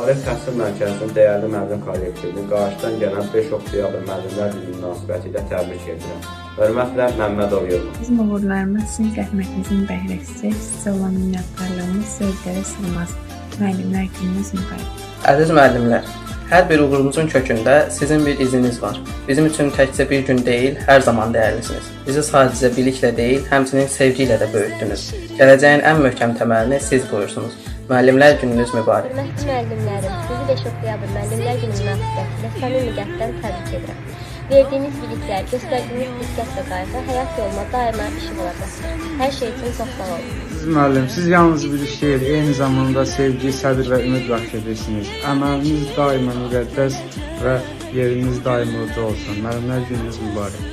Arif Təhsil Mərkəzinin dəyərli müəllim kollektivini qarşıdan gələn 5 oktyabr müəllimlər günü münasibətilə təbrik edirəm. Hörmətlə Məmmədov Yılmaz. Bizim uğurlarımız sizin zəhmətinizin bəhrəsidir. Sizə olan minnətdarlığımız sözlərə sığmaz. Müəllimlər gününüz mübarək. Əziz müəllimlər, hər bir uğurunuzun kökündə sizin bir iziniz var. Bizim üçün təkcə bir gün deyil, hər zaman dəyərlisiniz. Bizi sadəcə biliklə deyil, həmçinin sevgi ilə də böyütdünüz. Gələcəyin ən möhkəm təməlini siz qoyursunuz. Müəllimlər gününüz mübarək. Hörmətli müəllimlərim, sizi 5 oktyabr müəllimlər günü münasibətilə səmimi qəlbdən təbrik edirəm. Verdiyiniz biliklər, göstərdiyiniz diqqət və qayğı həyat yoluna daima işıq olacaqdır. Hər şey üçün çox sağ olun. Müəllim, siz yalnız bilik deyil, eyni zamanda sevgi, səbir və ümid bəxş edirsiniz. Əməliniz daima müqəddəs və yeriniz daima uca olsun. Müəllimlər gününüz mübarək.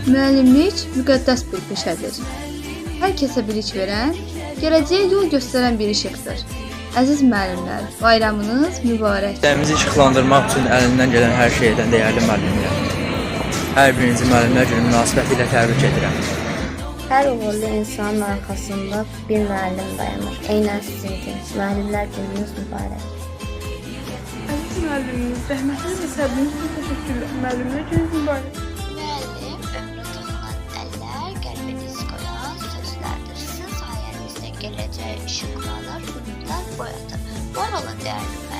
Müəllimlik müqəddəs bir peşədir. Hər kəsə bilik verən, gələcəyə yol göstərən bir işıqdır. Əziz müəllimlər, bayramınız mübarək. Dərsimizi işıqlandırmaq üçün əlindən gələn hər şeydən dəyərli müəllimlər. Hər birinizi müəllimlər günü münasibətilə təbrik edirəm. Hər uğurlu insanın arxasında bir müəllim dayanır. Eynən sizinki. Müəllimlər gününüz mübarək. Əziz müəllimimiz, zəhmətiniz və səbriniz üçün təşəkkürlər. Müəllimlər gününüz mübarək. Müəllim, ömrü toxunan əllər, qəlbə diz qoyan sözlərdir. Sizin sayənizdə gələcək işıqlanır, ümidlər boyatır. Var olun dəyərli